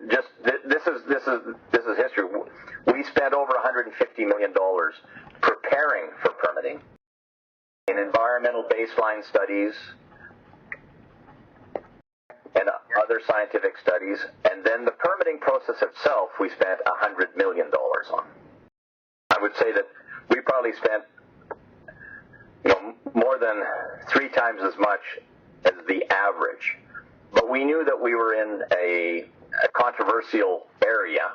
this is history. We spent over $150 million preparing for permitting in environmental baseline studies and other scientific studies, and then the permitting process itself we spent $100 million on. I would say that we probably spent more than 3 times as much as the average. But we knew that we were in a controversial area,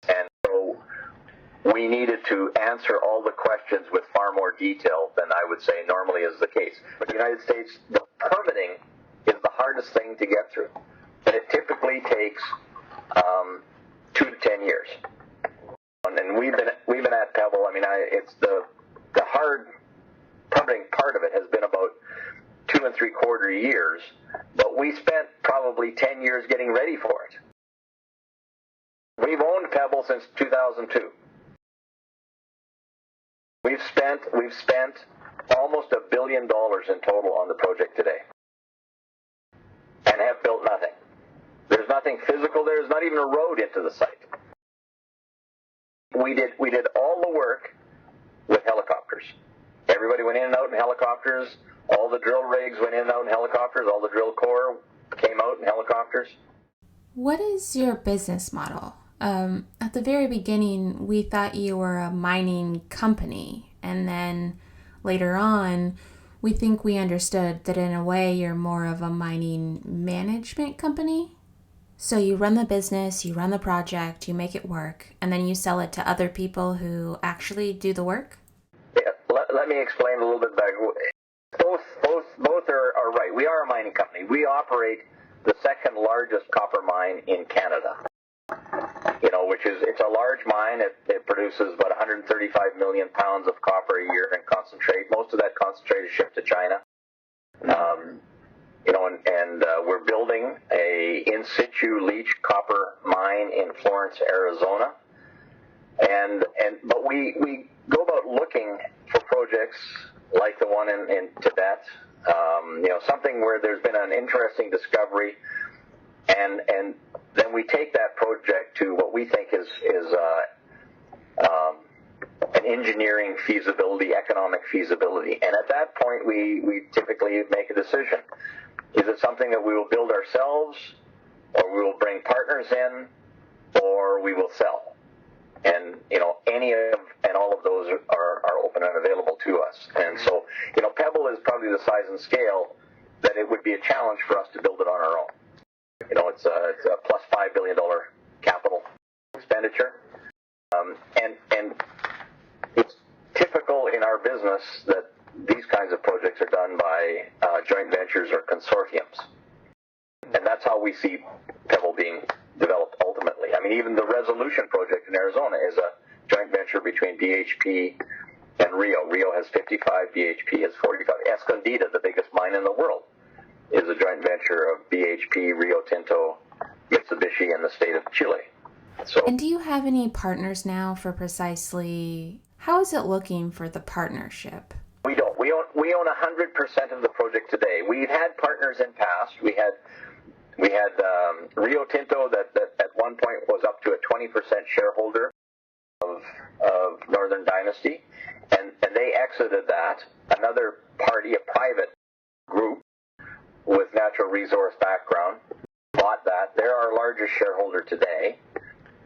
and so we needed to answer all the questions with far more detail than I would say normally is the case. But in the United States, the permitting is the hardest thing to get through, and it typically takes 2 to 10 years. And we've been at Pebble. I mean, it's the hard permitting part of it has been about 2 3/4 years, but we spent probably 10 years getting ready for it. We've owned Pebble since 2002. We've spent almost $1 billion in total on the project today, and have built nothing. There's nothing physical. There's not even a road into the site. We did all the work with helicopters. Everybody went in and out in helicopters. All the drill rigs went in and out in helicopters. All the drill core came out in helicopters. What is your business model? At the very beginning, we thought you were a mining company, and then later on, we think we understood that in a way you're more of a mining management company. So you run the business, you run the project, you make it work, and then you sell it to other people who actually do the work? Yeah, let me explain a little bit better. Both are right. We are a mining company. We operate the second largest copper mine in Canada. It's a large mine. It produces about 135 million pounds of copper a year in concentrate. Most of that concentrate is shipped to China. We're building a in situ leach copper mine in Florence, Arizona. But we go about looking for projects like the one in Tibet. Something where there's been an interesting discovery, and then we take that project to what we think is an engineering feasibility, economic feasibility. And at that point, we typically make a decision. Is it something that we will build ourselves, or we will bring partners in, or we will sell? And, any of and all of those are open and available to us. And so, Pebble is probably the size and scale that it would be a challenge for us to build it on our own. It's a plus $5 billion capital expenditure. And it's typical in our business that these kinds of projects are done by joint ventures or consortiums. And that's how we see Pebble being developed ultimately. I mean, even the Resolution project in Arizona is a joint venture between BHP and Rio. Rio has 55, BHP has 45. Escondida, the biggest mine in the world, is a joint venture of BHP, Rio Tinto, Mitsubishi, and the state of Chile. And do you have any partners now for precisely, how is it looking for the partnership? We don't. We own 100% of the project today. We've had partners in past. We had Rio Tinto that at one point was up to a 20% shareholder of Northern Dynasty, and they exited that. Another party, a private group with natural resource background, bought that. They're our largest shareholder today.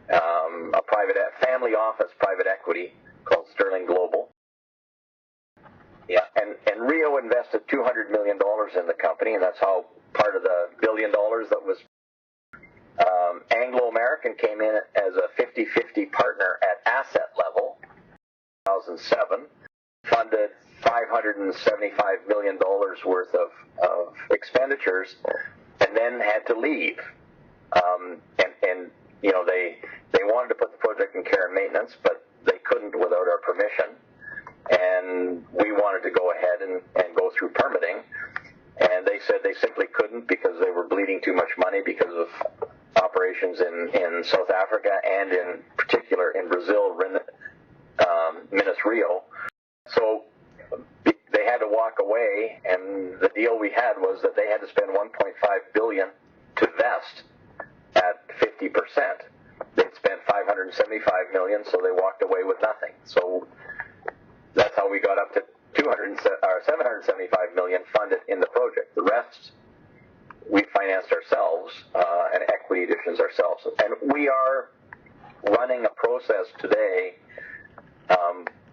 A private family office, private equity called Sterling Global. Yeah, and Rio invested $200 million in the company, and that's how part of the $1 billion that was Anglo-American came in as a 50-50 partner at asset level. 2007, funded $575 million worth of expenditures, and then had to leave. They wanted to put the project in care and maintenance, but they couldn't without our permission. And we wanted to go ahead and go through permitting. And they said they simply couldn't because they were bleeding too much money because of operations in South Africa and in particular in Brazil, Minas Rio. So they had to walk away, and the deal we had was that they had to spend $1.5 billion to vest at 50%. million, so they walked away with nothing. So that's how we got up to 775 million funded in the project. The rest we financed ourselves and equity additions ourselves. And we are running a process today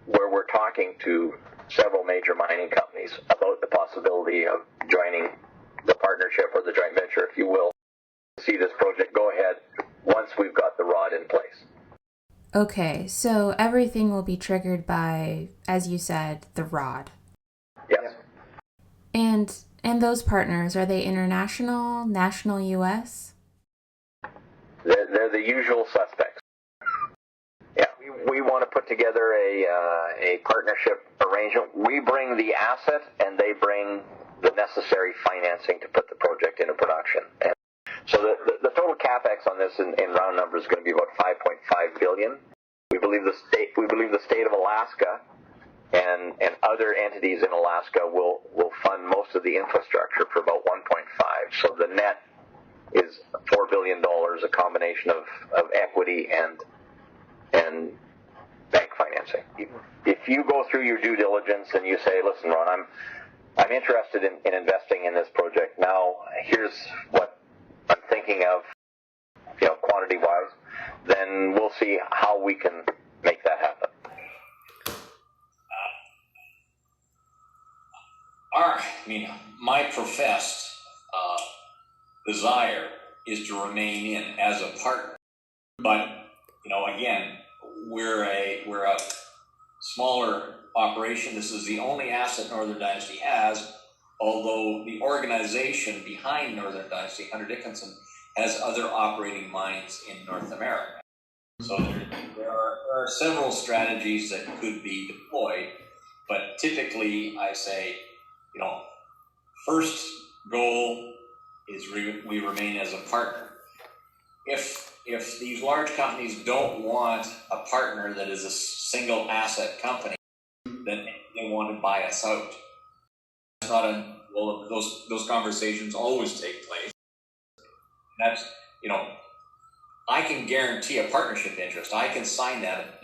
where we're talking to several major mining companies about the possibility of joining the partnership or the joint venture, if you will, to see this project go ahead once we've got the ROD in place. Okay, so everything will be triggered by, as you said, the ROD. Yes. And those partners, are they international, national, U.S.? They're the usual suspects. Yeah, we want to put together a partnership arrangement. We bring the asset, and they bring the necessary financing to put the project into production. And so the total capex on this in round numbers is going to be about $5.5 billion. We believe the state of Alaska and other entities in Alaska will fund most of the infrastructure for about 1.5. So the net is $4 billion, a combination of equity and bank financing. If you go through your due diligence and you say, listen, Ron, I'm interested in investing in this project. Now, here's what I'm thinking of, quantity-wise, then we'll see how we can make that happen. My professed desire is to remain in as a partner, but again, we're a smaller operation. This is the only asset Northern Dynasty has, although the organization behind Northern Dynasty, Hunter Dickinson, has other operating mines in North America. So there are several strategies that could be deployed, but typically I say, first goal is we remain as a partner. If these large companies don't want a partner that is a single asset company, then they want to buy us out. It's not those conversations always take place. That's, I can guarantee a partnership interest. I can sign that,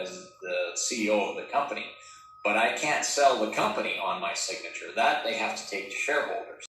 as the CEO of the company, but I can't sell the company on my signature. That they have to take to shareholders.